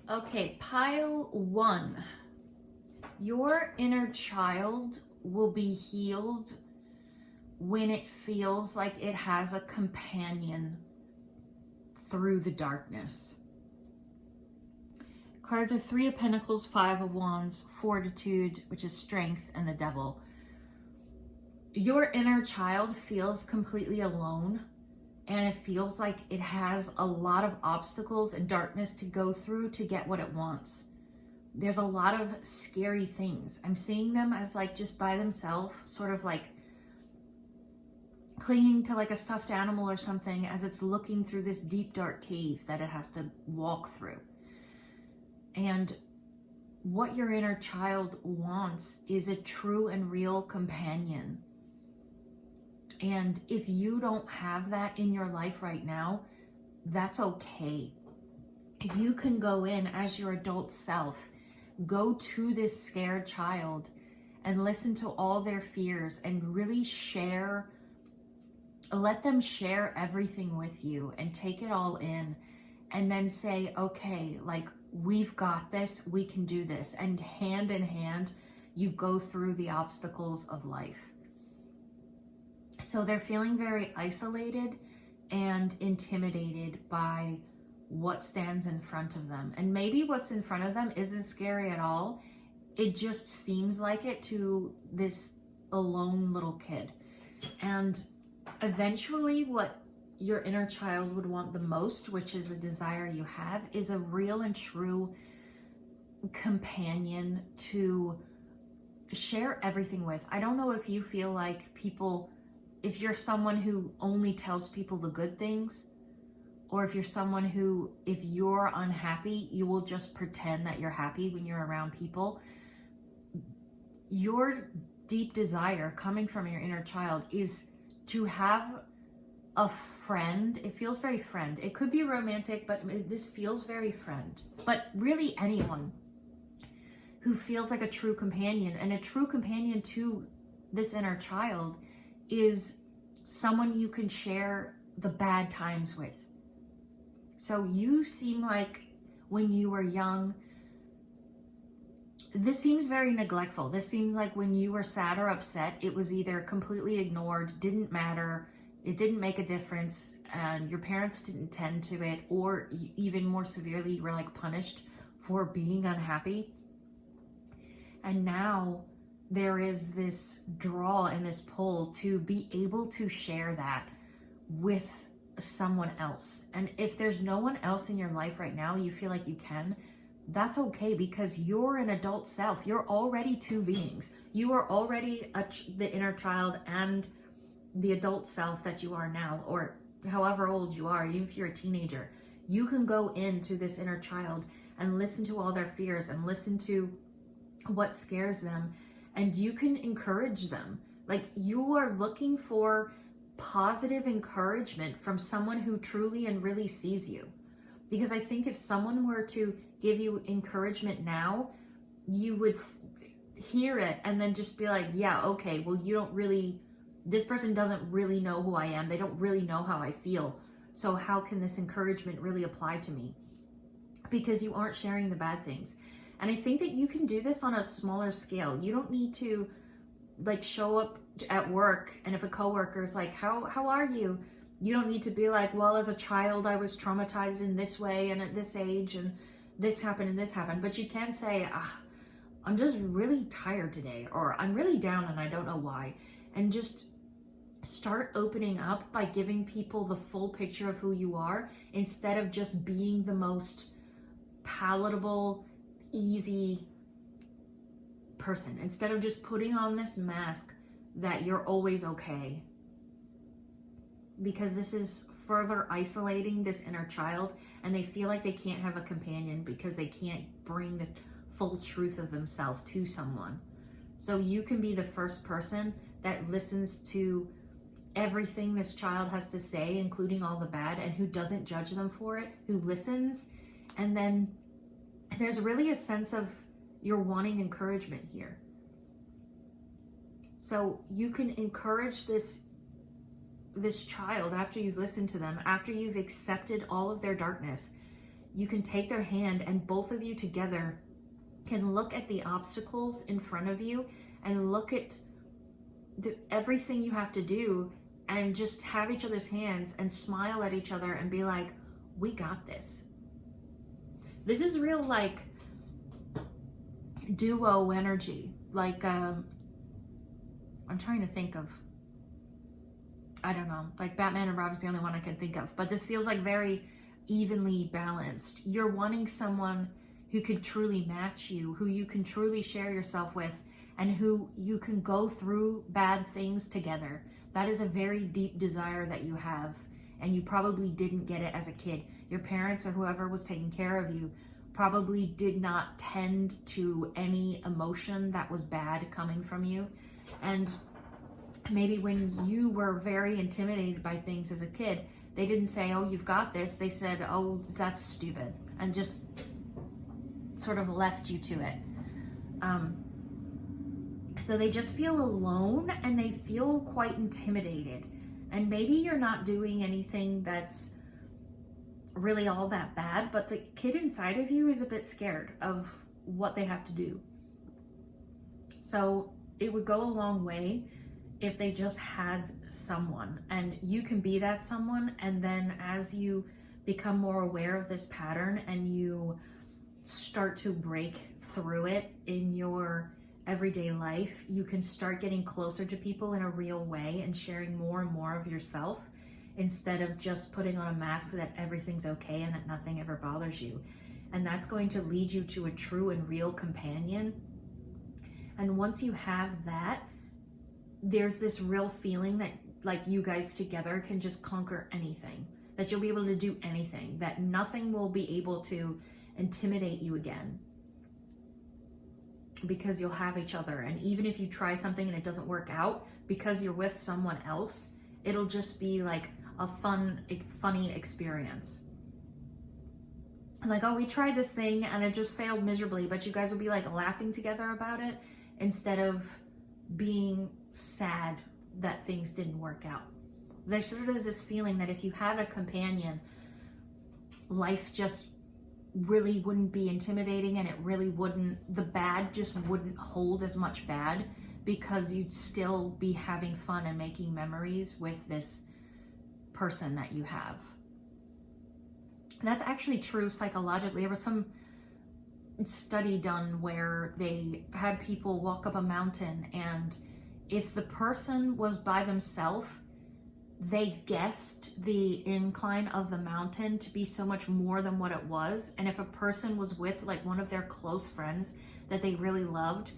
Okay, pile one. Your inner child will be healed when it feels like it has a companion through the darkness. Cards are Three of Pentacles, Five of Wands, Fortitude, which is strength, and the Devil. Your inner child feels completely alone, and it feels like it has a lot of obstacles and darkness to go through to get what it wants. There's a lot of scary things. I'm seeing them as like just by themselves, sort of like clinging to like a stuffed animal or something as it's looking through this deep dark cave that it has to walk through. And what your inner child wants is a true and real companion. And if you don't have that in your life right now, that's okay. You can go in as your adult self, go to this scared child and listen to all their fears and really share, let them share everything with you and take it all in, and then say, okay, like, we've got this, we can do this. And hand in hand, you go through the obstacles of life. So they're feeling very isolated and intimidated by what stands in front of them. And maybe what's in front of them isn't scary at all. It just seems like it to this alone little kid. And eventually what your inner child would want the most, which is a desire you have, is a real and true companion to share everything with. I don't know if you feel like people, if you're someone who only tells people the good things, or if you're someone who, if you're unhappy, you will just pretend that you're happy when you're around people. Your deep desire coming from your inner child is to have a friend. It feels very friend. It could be romantic, but this feels very friend. But really anyone who feels like a true companion, and a true companion to this inner child is someone you can share the bad times with. So you seem like when you were young, this seems very neglectful. This seems like when you were sad or upset, it was either completely ignored, didn't matter, it didn't make a difference, and your parents didn't tend to it, or even more severely, you were like punished for being unhappy. And now there is this draw and this pull to be able to share that with someone else. And if there's no one else in your life right now you feel like you can, that's okay, because you're an adult self. You're already two beings. You are already the inner child and the adult self that you are now, or however old you are. Even if you're a teenager, you can go into this inner child and listen to all their fears and listen to what scares them, and you can encourage them. Like, you are looking for positive encouragement from someone who truly and really sees you. Because I think if someone were to give you encouragement now, you would hear it and then just be like, yeah, okay, well, you don't really, this person doesn't really know who I am. They don't really know how I feel. So how can this encouragement really apply to me? Because you aren't sharing the bad things. And I think that you can do this on a smaller scale. You don't need to like show up at work, and if a coworker is like, how are you? You don't need to be like, well, as a child, I was traumatized in this way, and at this age, and this happened and this happened. But you can say, I'm just really tired today, or I'm really down and I don't know why. And just start opening up by giving people the full picture of who you are, instead of just being the most palatable, easy person. Instead of just putting on this mask that you're always okay. Because this is further isolating this inner child, and they feel like they can't have a companion because they can't bring the full truth of themselves to someone. So you can be the first person that listens to everything this child has to say, including all the bad, and who doesn't judge them for it, who listens. And then there's really a sense of you're wanting encouragement here. So you can encourage this child after you've listened to them, after you've accepted all of their darkness. you can take their hand and both of you together can look at the obstacles in front of you and look at everything you have to do and just have each other's hands and smile at each other and be like, we got this. This is real like duo energy. Like, I'm trying to think of, I don't know, like Batman and Robin's the only one I can think of, but this feels like very evenly balanced. You're wanting someone who can truly match you, who you can truly share yourself with, and who you can go through bad things together. That is a very deep desire that you have, and you probably didn't get it as a kid. Your parents or whoever was taking care of you probably did not tend to any emotion that was bad coming from you. And maybe when you were very intimidated by things as a kid, they didn't say, oh, you've got this. They said, oh, that's stupid, and just sort of left you to it. So they just feel alone and they feel quite intimidated. And maybe you're not doing anything that's really all that bad, but the kid inside of you is a bit scared of what they have to do. So it would go a long way if they just had someone, and you can be that someone. And then as you become more aware of this pattern and you start to break through it in your everyday life, you can start getting closer to people in a real way and sharing more and more of yourself, instead of just putting on a mask that everything's okay and that nothing ever bothers you. And that's going to lead you to a true and real companion. And once you have that, there's this real feeling that like you guys together can just conquer anything, that you'll be able to do anything, that nothing will be able to intimidate you again, because you'll have each other. And even if you try something and it doesn't work out, because you're with someone else, it'll just be like a funny experience. Like, oh, we tried this thing and it just failed miserably, but you guys will be like laughing together about it instead of being sad that things didn't work out. There's sort of this feeling that if you had a companion, life just really wouldn't be intimidating, and it really wouldn't, the bad just wouldn't hold as much bad, because you'd still be having fun and making memories with this person that you have. That's actually true psychologically. There was some study done where they had people walk up a mountain, and if the person was by themselves, they guessed the incline of the mountain to be so much more than what it was. And if a person was with like one of their close friends that they really loved,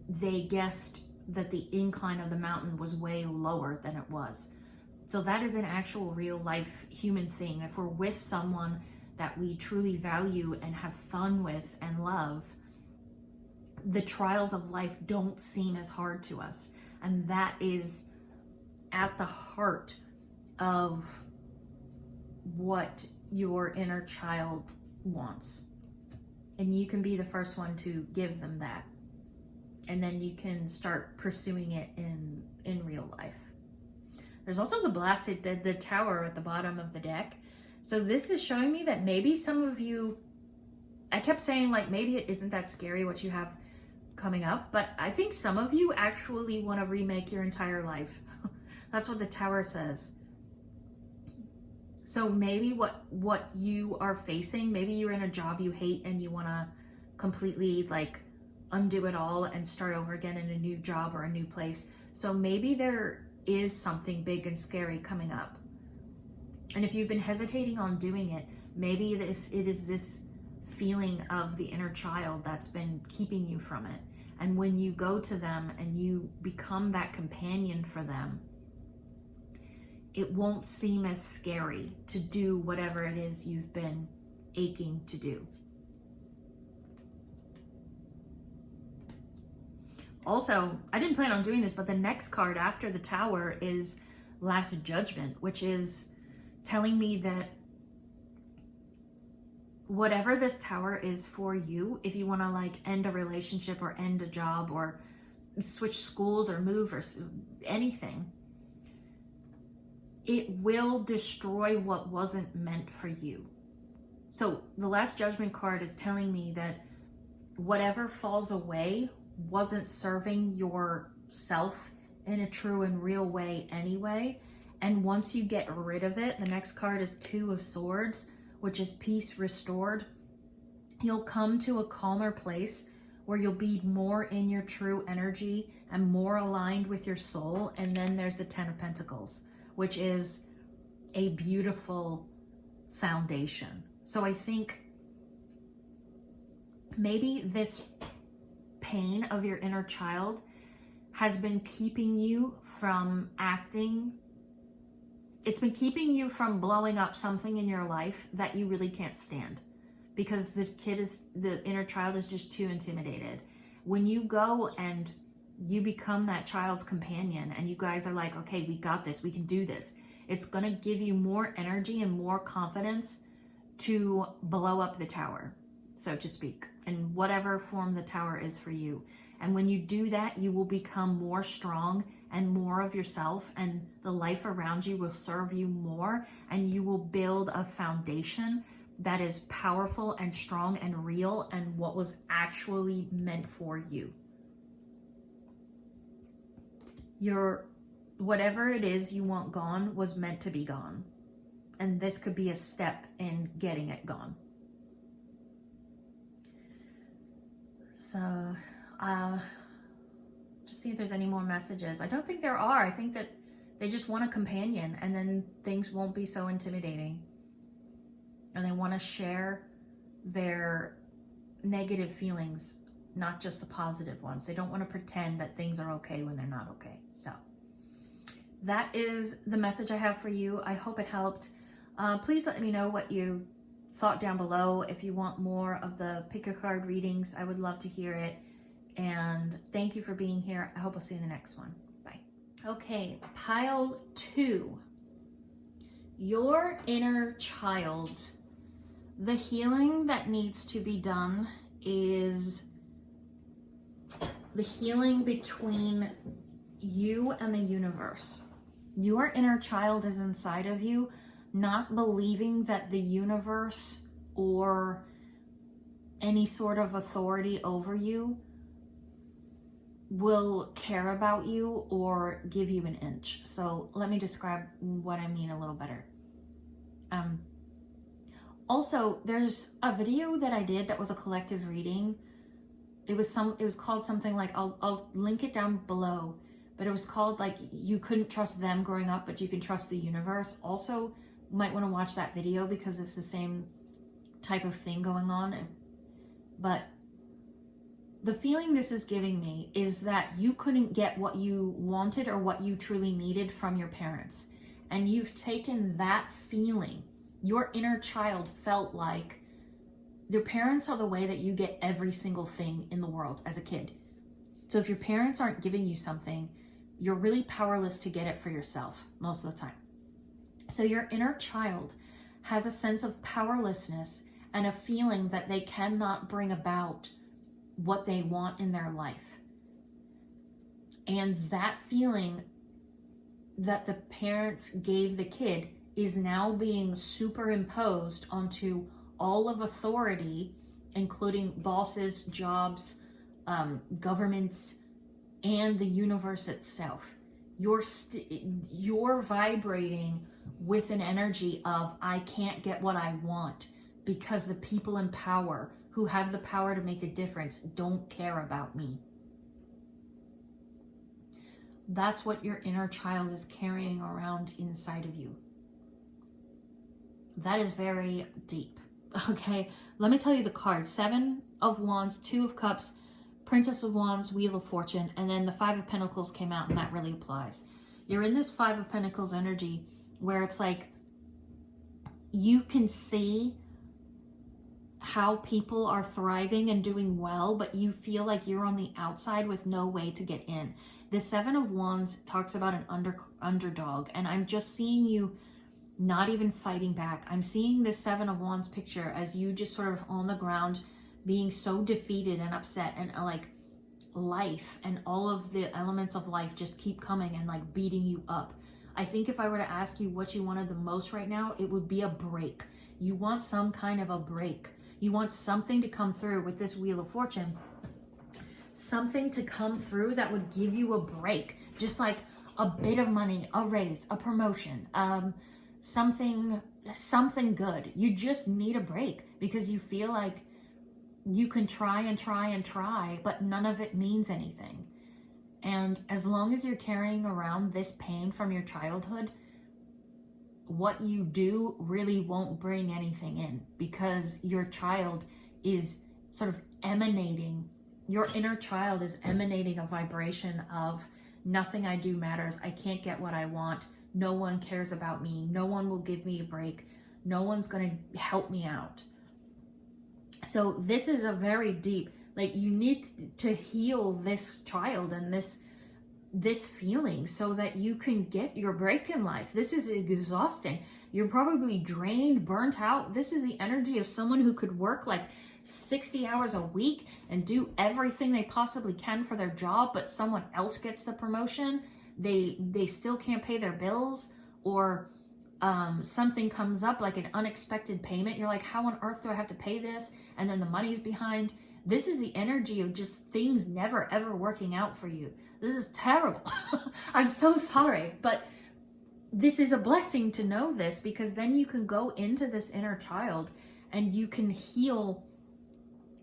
they guessed that the incline of the mountain was way lower than it was. So that is an actual real life human thing. If we're with someone that we truly value and have fun with and love, the trials of life don't seem as hard to us. And that is at the heart of what your inner child wants. And you can be the first one to give them that. And then you can start pursuing it in real life. There's also the tower at the bottom of the deck. So this is showing me that maybe some of you, I kept saying like, maybe it isn't that scary what you have coming up, but I think some of you actually want to remake your entire life. That's what the tower says. So maybe what you are facing, maybe you're in a job you hate and you want to completely like undo it all and start over again in a new job or a new place. So maybe there is something big and scary coming up. And if you've been hesitating on doing it, maybe it is this feeling of the inner child that's been keeping you from it. And when you go to them and you become that companion for them, it won't seem as scary to do whatever it is you've been aching to do. Also, I didn't plan on doing this, but the next card after the tower is Last Judgment, which is telling me that whatever this tower is for you, if you want to like end a relationship or end a job or switch schools or move or anything, it will destroy what wasn't meant for you. So the last judgment card is telling me that whatever falls away wasn't serving yourself in a true and real way anyway. And once you get rid of it, the next card is Two of Swords, which is peace restored. You'll come to a calmer place where you'll be more in your true energy and more aligned with your soul. And then there's the Ten of Pentacles, which is a beautiful foundation. So I think maybe this pain of your inner child has been keeping you from acting. It's been keeping you from blowing up something in your life that you really can't stand, because the inner child is just too intimidated. When you go and you become that child's companion and you guys are like, okay, we got this, we can do this, it's going to give you more energy and more confidence to blow up the tower, so to speak, in whatever form the tower is for you. And when you do that, you will become more strong and more of yourself, and the life around you will serve you more, and you will build a foundation that is powerful and strong and real and what was actually meant for you. Whatever it is you want gone was meant to be gone. And this could be a step in getting it gone. So, just see if there's any more messages. I don't think there are. I think that they just want a companion, and then things won't be so intimidating. And they want to share their negative feelings, not just the positive ones. They don't want to pretend that things are okay when they're not okay. So that is the message I have for you. I hope it helped. Please let me know what you thought down below. If you want more of the pick a card readings, I would love to hear it. And thank you for being here. I hope I'll see you in the next one. Bye. Okay, pile 2. Your inner child. The healing that needs to be done is the healing between you and the universe. Your inner child is inside of you, not believing that the universe or any sort of authority over you will care about you or give you an inch. So let me describe what I mean a little better. Also, there's a video that I did that was a collective reading. It was called something like, I'll link it down below, but it was called like, you couldn't trust them growing up, but you can trust the universe. Also, you might want to watch that video because it's the same type of thing going on. But the feeling this is giving me is that you couldn't get what you wanted or what you truly needed from your parents. And you've taken that feeling. Your inner child felt like your parents are the way that you get every single thing in the world as a kid. So if your parents aren't giving you something, you're really powerless to get it for yourself most of the time. So your inner child has a sense of powerlessness and a feeling that they cannot bring about what they want in their life. And that feeling that the parents gave the kid is now being superimposed onto all of authority, including bosses, jobs, governments, and the universe itself. You're vibrating with an energy of, I can't get what I want because the people in power who have the power to make a difference don't care about me. That's what your inner child is carrying around inside of you. That is very deep. Okay, let me tell you the cards. 7 of Wands, 2 of Cups, Princess of Wands, Wheel of Fortune, and then the 5 of Pentacles came out, and that really applies. You're in this 5 of Pentacles energy where it's like you can see how people are thriving and doing well, but you feel like you're on the outside with no way to get in. The 7 of Wands talks about an underdog, and I'm just seeing you not even fighting back. I'm seeing this 7 of Wands picture as you just sort of on the ground being so defeated and upset, and like life and all of the elements of life just keep coming and like beating you up. I think if I were to ask you what you wanted the most right now, it would be a break. You want some kind of a break. You want something to come through with this Wheel of Fortune. Something to come through that would give you a break. Just like a bit of money, a raise, a promotion, something good. You just need a break because you feel like you can try and try and try, but none of it means anything. And as long as you're carrying around this pain from your childhood, what you do really won't bring anything in, because your child is sort of emanating, your inner child is emanating a vibration of nothing I do matters. I can't get what I want. No one cares about me. No one will give me a break. No one's going to help me out. So this is a very deep, like, you need to heal this child and this feeling so that you can get your break in life. This is exhausting. You're probably drained, burnt out. This is the energy of someone who could work like 60 hours a week and do everything they possibly can for their job, but someone else gets the promotion. They still can't pay their bills, or something comes up like an unexpected payment. You're like, how on earth do I have to pay this? And then the money's behind. This is the energy of just things never ever working out for you. This is terrible. I'm so sorry, but this is a blessing to know this, because then you can go into this inner child and you can heal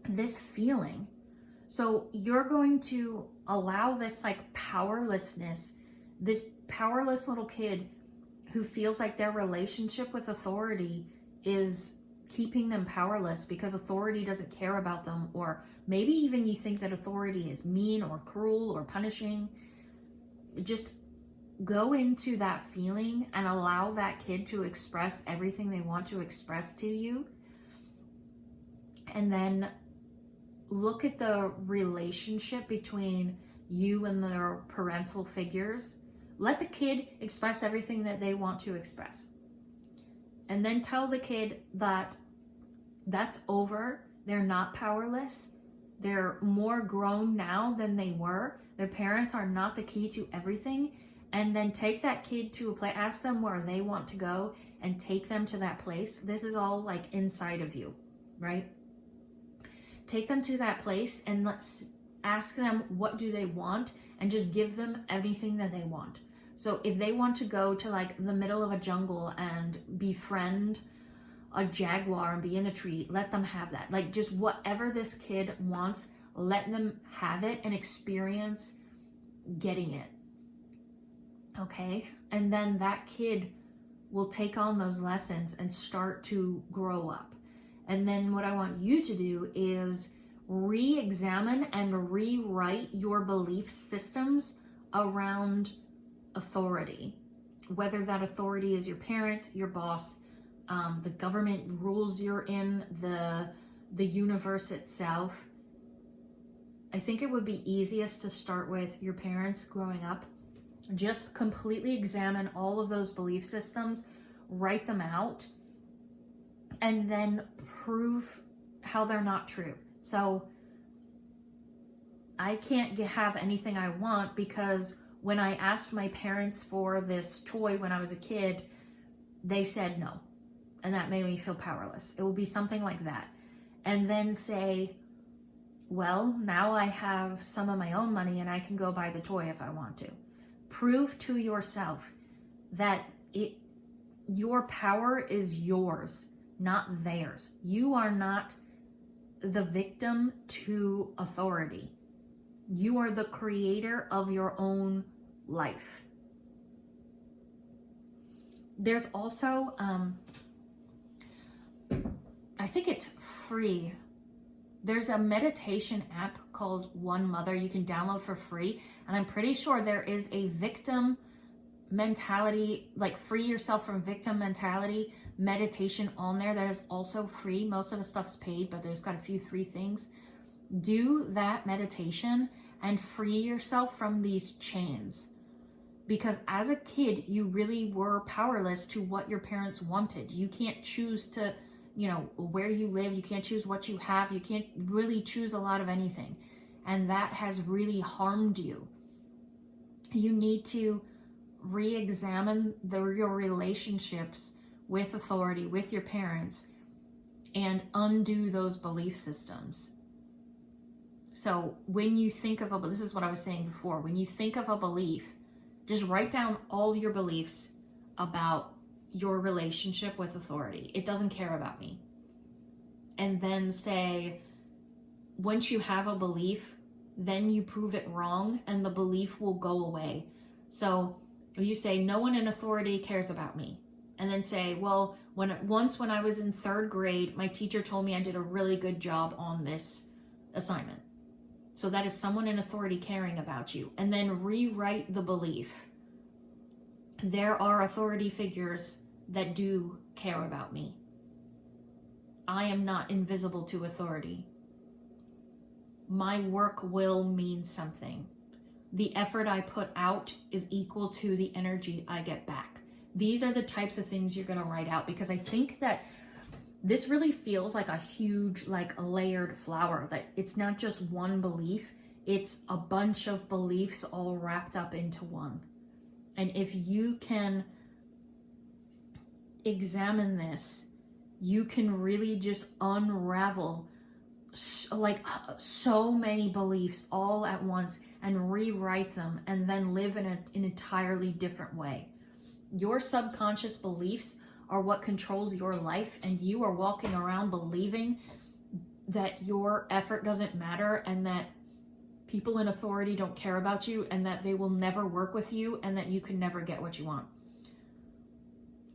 this feeling. So you're going to allow this like powerlessness, this powerless little kid who feels like their relationship with authority is keeping them powerless because authority doesn't care about them, or maybe even you think that authority is mean or cruel or punishing. Just go into that feeling and allow that kid to express everything they want to express to you. And then look at the relationship between you and their parental figures. Let the kid express everything that they want to express. And then tell the kid that that's over. They're not powerless. They're more grown now than they were. Their parents are not the key to everything. And then take that kid to a place, ask them where they want to go and take them to that place. This is all like inside of you, right? Take them to that place and let's ask them what do they want, and just give them anything that they want. So if they want to go to like the middle of a jungle and befriend a jaguar and be in a tree, let them have that. Like, just whatever this kid wants, let them have it and experience getting it. Okay? And then that kid will take on those lessons and start to grow up. And then what I want you to do is re-examine and rewrite your belief systems around authority. Whether that authority is your parents, your boss, the government rules you're in, the universe itself. I think it would be easiest to start with your parents growing up. Just completely examine all of those belief systems, write them out, and then prove how they're not true. So I can't have anything I want because when I asked my parents for this toy when I was a kid, they said no. And that made me feel powerless. It will be something like that. And then say, well, now I have some of my own money and I can go buy the toy if I want to. Prove to yourself that your power is yours, not theirs. You are not the victim to authority. You are the creator of your own life. There's also, I think it's free. There's a meditation app called One Mother you can download for free. And I'm pretty sure there is a victim mentality, like free yourself from victim mentality meditation on there that is also free. Most of the stuff's paid, but there's got a few free things. Do that meditation and free yourself from these chains. Because as a kid, you really were powerless to what your parents wanted. You can't choose to, where you live. You can't choose what you have. You can't really choose a lot of anything. And that has really harmed you. You need to re-examine your relationships with authority, with your parents, and undo those belief systems. So when you think of this is what I was saying before, when you think of a belief, just write down all your beliefs about your relationship with authority. It doesn't care about me. And then say, once you have a belief, then you prove it wrong and the belief will go away. So you say, no one in authority cares about me. And then say, well, once when I was in 3rd grade, my teacher told me I did a really good job on this assignment. So that is someone in authority caring about you. And then rewrite the belief. There are authority figures that do care about me. I am not invisible to authority. My work will mean something. The effort I put out is equal to the energy I get back. These are the types of things you're going to write out, because I think that this really feels like a huge, like a layered flower, that it's not just one belief, it's a bunch of beliefs all wrapped up into one. And if you can examine this, you can really just unravel so many beliefs all at once and rewrite them, and then live in an entirely different way. Your subconscious beliefs are what controls your life, and you are walking around believing that your effort doesn't matter, and that people in authority don't care about you, and that they will never work with you, and that you can never get what you want.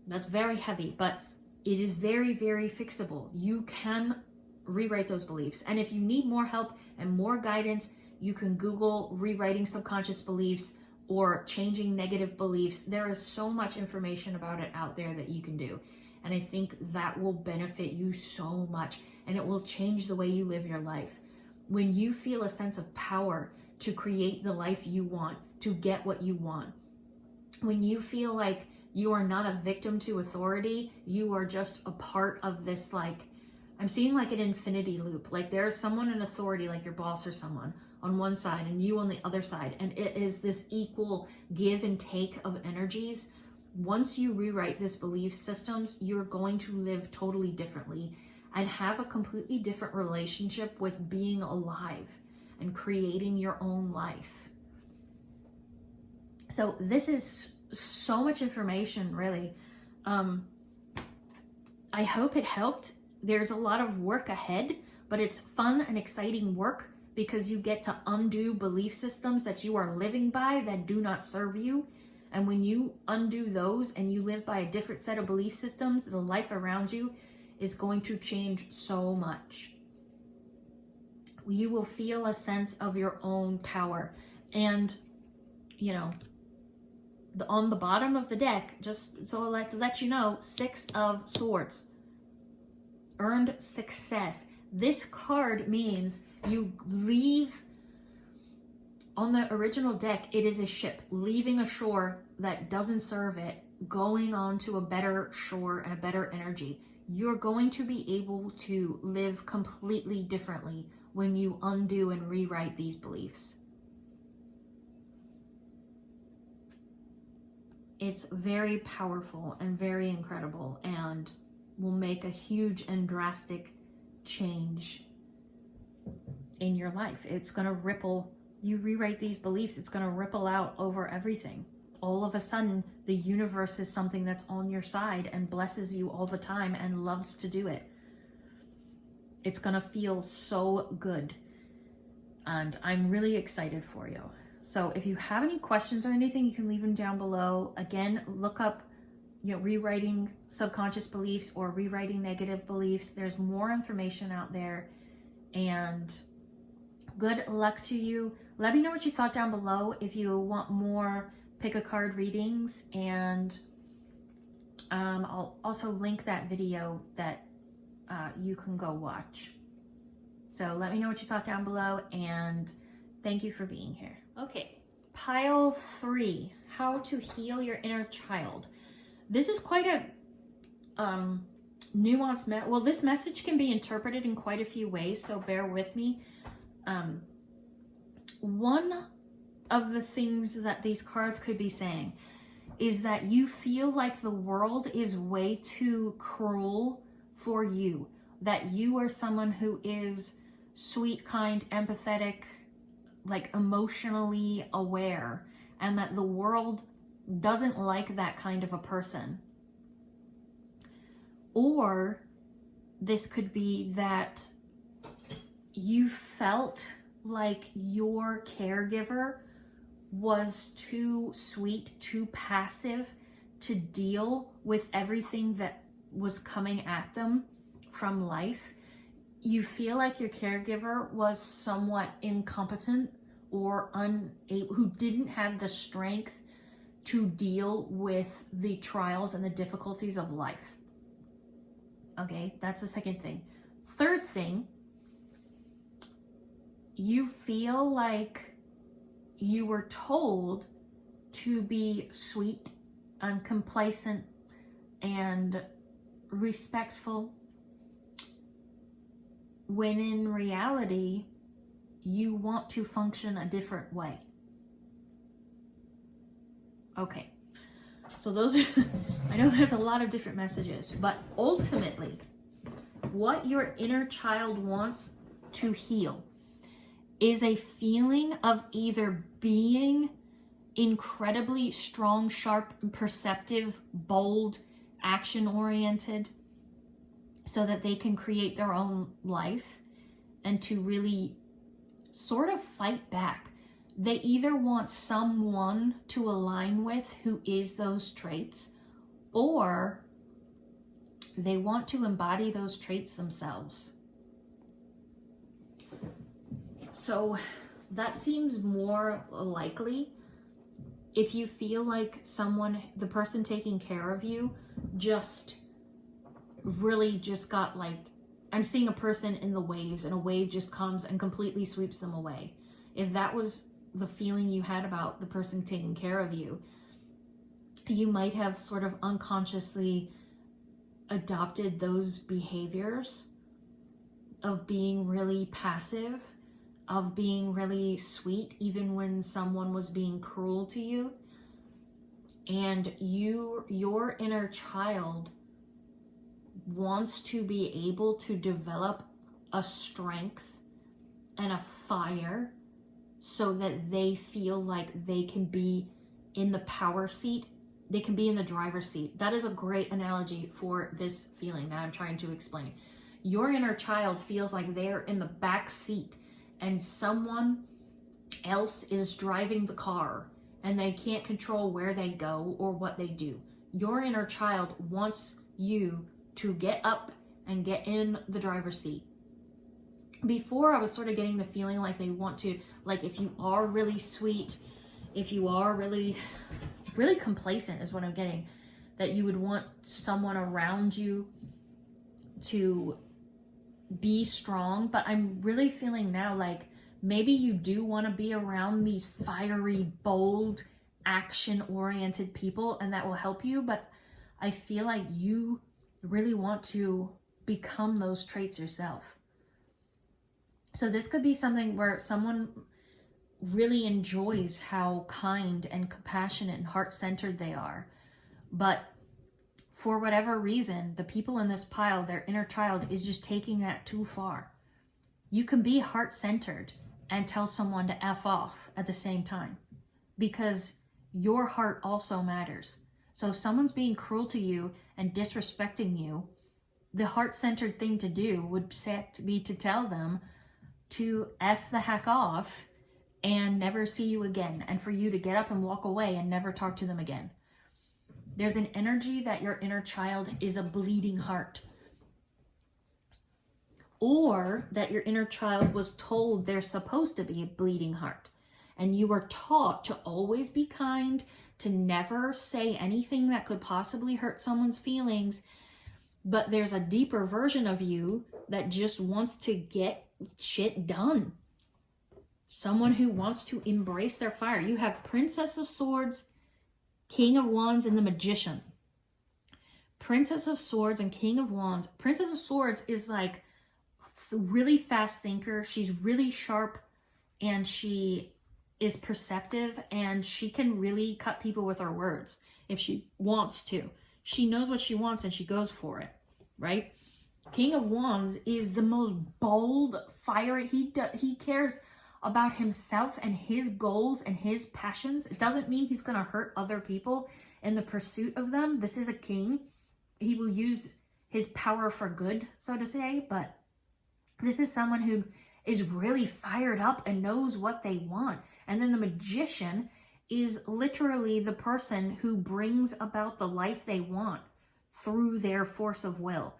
That's very heavy, but it is very, very fixable. You can rewrite those beliefs. And if you need more help and more guidance, you can Google rewriting subconscious beliefs or changing negative beliefs. There is so much information about it out there that you can do. And I think that will benefit you so much, and it will change the way you live your life. When you feel a sense of power to create the life you want, to get what you want, when you feel like you are not a victim to authority, you are just a part of this, like, I'm seeing like an infinity loop. Like there's someone in authority, like your boss or someone, on one side and you on the other side. And it is this equal give and take of energies. Once you rewrite this belief systems, you're going to live totally differently and have a completely different relationship with being alive and creating your own life. So this is so much information, really. I hope it helped. There's a lot of work ahead, but it's fun and exciting work, because you get to undo belief systems that you are living by that do not serve you. And when you undo those and you live by a different set of belief systems, the life around you is going to change so much. You will feel a sense of your own power. And, you know, on the bottom of the deck, just so I'll let you know, 6 of Swords. Earned success. This card means you leave, on the original deck, it is a ship leaving a shore that doesn't serve it, going on to a better shore and a better energy. You're going to be able to live completely differently when you undo and rewrite these beliefs. It's very powerful and very incredible, and will make a huge and drastic change in your life. It's going to ripple. You rewrite these beliefs, it's going to ripple out over everything. All of a sudden, the universe is something that's on your side and blesses you all the time and loves to do it. It's going to feel so good. And I'm really excited for you. So if you have any questions or anything, you can leave them down below. Again, look up, rewriting subconscious beliefs or rewriting negative beliefs. There's more information out there, and good luck to you. Let me know what you thought down below if you want more pick a card readings, and I'll also link that video that you can go watch. So let me know what you thought down below, and thank you for being here. Okay, pile 3, how to heal your inner child. This is quite a nuanced well, this message can be interpreted in quite a few ways, so bear with me. One of the things that these cards could be saying is that you feel like the world is way too cruel for you, that you are someone who is sweet, kind, empathetic, like emotionally aware, and that the world doesn't like that kind of a person. Or this could be that you felt like your caregiver was too sweet, too passive to deal with everything that was coming at them from life. You feel like your caregiver was somewhat incompetent or unable, who didn't have the strength to deal with the trials and the difficulties of life. Okay, that's the second thing. Third thing, you feel like you were told to be sweet and complacent and respectful, when in reality, you want to function a different way. Okay, so those are, I know there's a lot of different messages, but ultimately, what your inner child wants to heal is a feeling of either being incredibly strong, sharp, perceptive, bold, action-oriented, so that they can create their own life and to really sort of fight back. They either want someone to align with who is those traits, or they want to embody those traits themselves. So that seems more likely if you feel like someone, the person taking care of you, just really just got like, I'm seeing a person in the waves and a wave just comes and completely sweeps them away. If that was the feeling you had about the person taking care of you, you might have sort of unconsciously adopted those behaviors of being really passive, of being really sweet, even when someone was being cruel to you. And your inner child wants to be able to develop a strength and a fire so that they feel like they can be in the power seat, they can be in the driver's seat. That is a great analogy for this feeling that I'm trying to explain. Your inner child feels like they're in the back seat and someone else is driving the car and they can't control where they go or what they do. Your inner child wants you to get up and get in the driver's seat. Before, I was sort of getting the feeling like they want to, like if you are really sweet, if you are really complacent is what I'm getting, that you would want someone around you to be strong. But I'm really feeling now like maybe you do want to be around these fiery, bold, action-oriented people, and that will help you. But I feel like you really want to become those traits yourself. So this could be something where someone really enjoys how kind and compassionate and heart-centered they are. But for whatever reason, the people in this pile, their inner child is just taking that too far. You can be heart-centered and tell someone to F off at the same time, because your heart also matters. So if someone's being cruel to you and disrespecting you, the heart-centered thing to do would be to tell them to F the heck off and never see you again, and for you to get up and walk away and never talk to them again. There's an energy that your inner child is a bleeding heart, or that your inner child was told they're supposed to be a bleeding heart, and you were taught to always be kind, to never say anything that could possibly hurt someone's feelings. But there's a deeper version of you that just wants to get shit done. Someone who wants to embrace their fire. You have Princess of Swords, King of Wands, and the Magician. Princess of Swords and King of Wands. Princess of Swords is like a really fast thinker. She's really sharp, and she is perceptive, and she can really cut people with her words if she wants to. She knows what she wants and she goes for it, right? King of Wands is the most bold, fiery. He cares about himself and his goals and his passions. It doesn't mean he's going to hurt other people in the pursuit of them. This is a king. He will use his power for good, so to say, but this is someone who is really fired up and knows what they want. And then the Magician is literally the person who brings about the life they want through their force of will.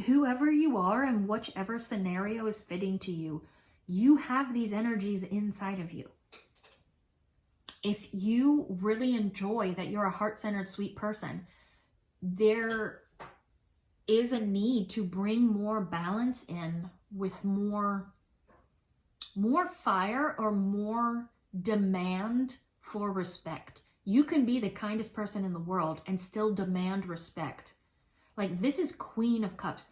Whoever you are and whichever scenario is fitting to you, you have these energies inside of you. If you really enjoy that you're a heart-centered, sweet person, there is a need to bring more balance in with more fire or more demand for respect. You can be the kindest person in the world and still demand respect. Like, this is Queen of Cups.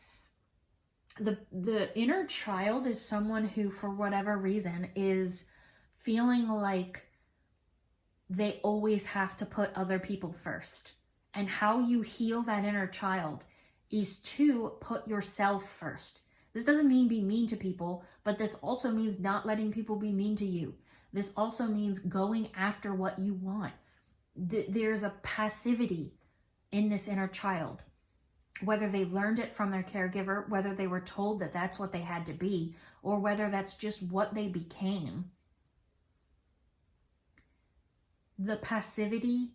The inner child is someone who, for whatever reason, is feeling like they always have to put other people first. And how you heal that inner child is to put yourself first. This doesn't mean be mean to people, but this also means not letting people be mean to you. This also means going after what you want. There's a passivity in this inner child. Whether they learned it from their caregiver, whether they were told that that's what they had to be, or whether that's just what they became. The passivity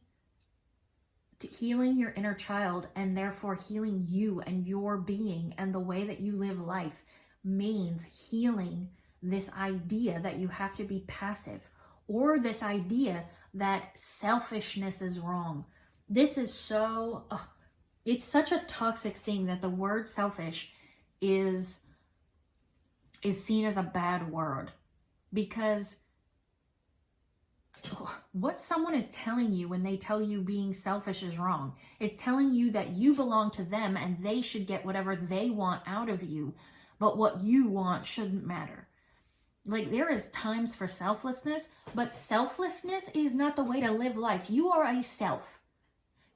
to healing your inner child, and therefore healing you and your being and the way that you live life, means healing this idea that you have to be passive, or this idea that selfishness is wrong. This is so... it's such a toxic thing that the word selfish is seen as a bad word, because what someone is telling you when they tell you being selfish is wrong, it's telling you that you belong to them and they should get whatever they want out of you, but what you want shouldn't matter. Like, there is times for selflessness, but selflessness is not the way to live life. You are a self.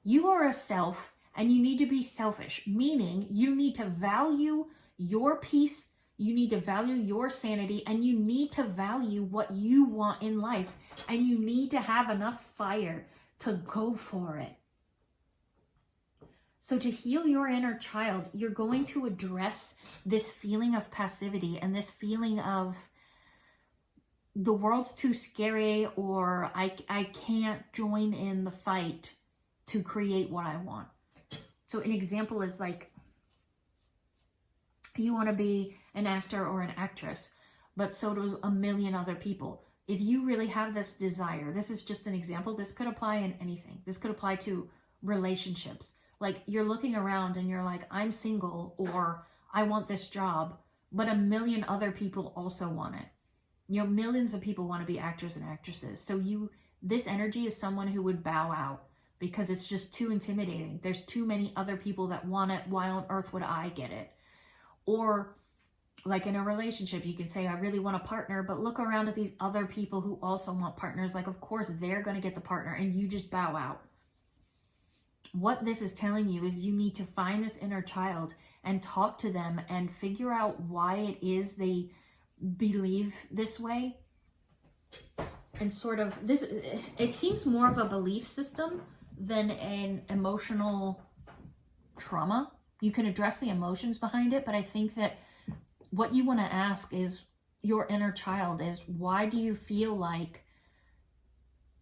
You are a self. And you need to be selfish, meaning you need to value your peace, you need to value your sanity, and you need to value what you want in life, and you need to have enough fire to go for it. So to heal your inner child, you're going to address this feeling of passivity and this feeling of the world's too scary, or I can't join in the fight to create what I want. So an example is like, you want to be an actor or an actress, but so does a million other people. If you really have this desire, this is just an example. This could apply in anything. This could apply to relationships. Like, you're looking around and you're like, I'm single, or I want this job, but a million other people also want it. You know, millions of people want to be actors and actresses. So this energy is someone who would bow out, because it's just too intimidating. There's too many other people that want it. Why on earth would I get it? Or like in a relationship, you can say, I really want a partner, but look around at these other people who also want partners. Like, of course, they're going to get the partner, and you just bow out. What this is telling you is you need to find this inner child and talk to them and figure out why it is they believe this way. And sort of this, it seems more of a belief system than an emotional trauma. You can address the emotions behind it, but I think that what you want to ask is your inner child is, why do you feel like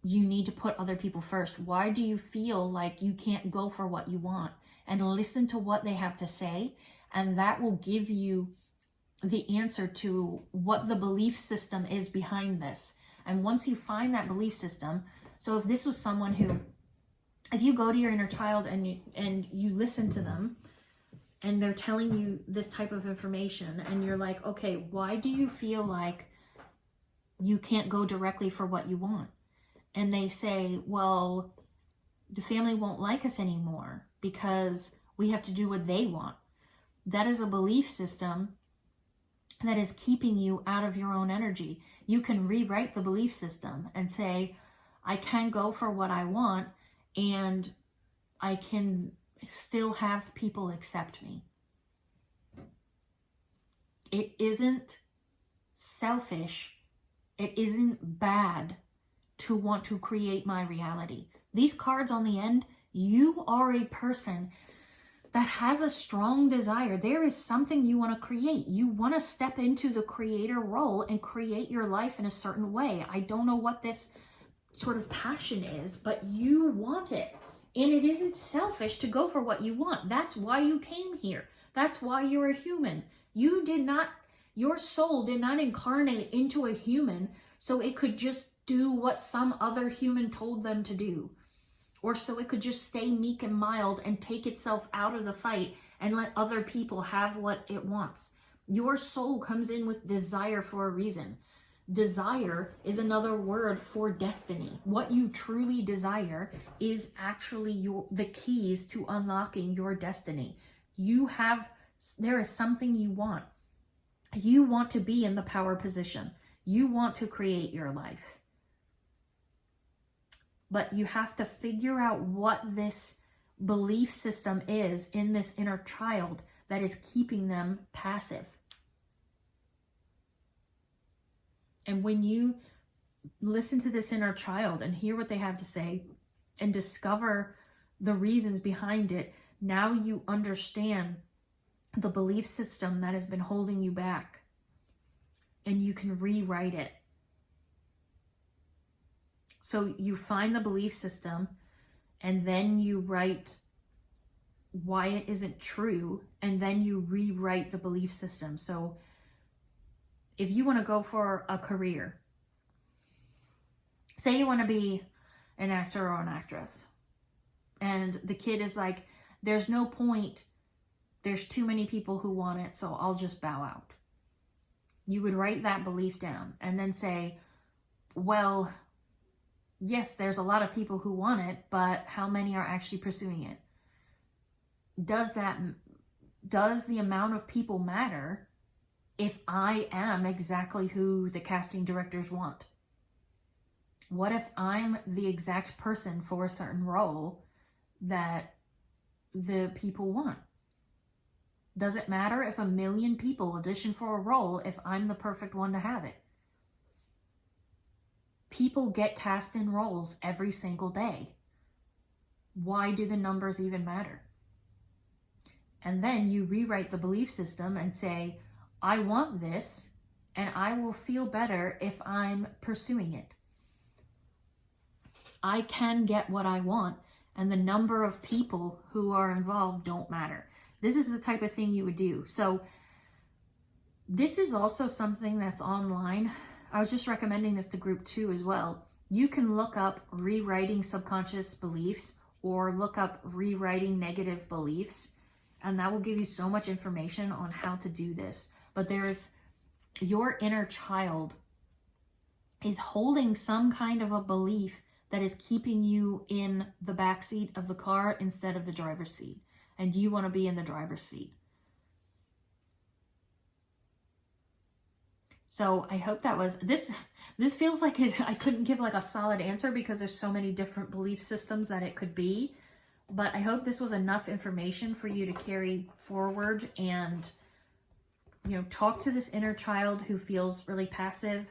you need to put other people first? Why do you feel like you can't go for what you want? And listen to what they have to say, and that will give you the answer to what the belief system is behind this. And once you find that belief system, so if this was someone who, if you go to your inner child and you listen to them and they're telling you this type of information, and you're like, okay, why do you feel like you can't go directly for what you want? And they say, well, the family won't like us anymore because we have to do what they want. That is a belief system that is keeping you out of your own energy. You can rewrite the belief system and say, I can go for what I want, and I can still have people accept me. It isn't selfish. It isn't bad to want to create my reality. These cards on the end, you are a person that has a strong desire. There is something you want to create. You want to step into the creator role and create your life in a certain way. I don't know what this sort of passion is, but you want it. And it isn't selfish to go for what you want. That's why you came here. That's why you're a human. Your soul did not incarnate into a human so it could just do what some other human told them to do. Or so it could just stay meek and mild and take itself out of the fight and let other people have what it wants. Your soul comes in with desire for a reason. Desire is another word for destiny. What you truly desire is actually the keys to unlocking your destiny. There is something you want. You want to be in the power position. You want to create your life. But you have to figure out what this belief system is in this inner child that is keeping them passive. And when you listen to this inner child and hear what they have to say and discover the reasons behind it, now you understand the belief system that has been holding you back. And you can rewrite it. So you find the belief system and then you write why it isn't true, and then you rewrite the belief system. So if you want to go for a career, say you want to be an actor or an actress, and the kid is like, there's no point, there's too many people who want it, so I'll just bow out. You would write that belief down and then say, well, yes, there's a lot of people who want it, but how many are actually pursuing it? Does the amount of people matter if I am exactly who the casting directors want? What if I'm the exact person for a certain role that the people want? Does it matter if 1 million people audition for a role if I'm the perfect one to have it? People get cast in roles every single day. Why do the numbers even matter? And then you rewrite the belief system and say, I want this, and I will feel better if I'm pursuing it. I can get what I want, and the number of people who are involved don't matter. This is the type of thing you would do. So this is also something that's online. I was just recommending this to group 2 as well. You can look up rewriting subconscious beliefs or look up rewriting negative beliefs, and that will give you so much information on how to do this. But there's your inner child is holding some kind of a belief that is keeping you in the back seat of the car instead of the driver's seat. And you want to be in the driver's seat. So I hope that was, this feels like I couldn't give like a solid answer because there's so many different belief systems that it could be. But I hope this was enough information for you to carry forward and, you know, talk to this inner child who feels really passive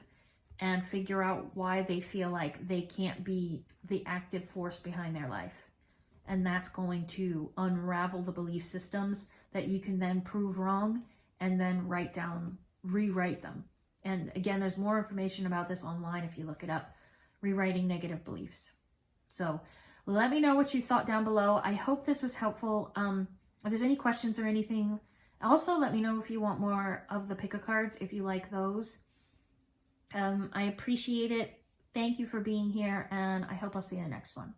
and figure out why they feel like they can't be the active force behind their life. And that's going to unravel the belief systems that you can then prove wrong and then rewrite them. And again, there's more information about this online if you look it up, rewriting negative beliefs. So let me know what you thought down below. I hope this was helpful. If there's any questions or anything, also let me know if you want more of the pick a cards, if you like those. I appreciate it. Thank you for being here, and I hope I'll see you in the next one.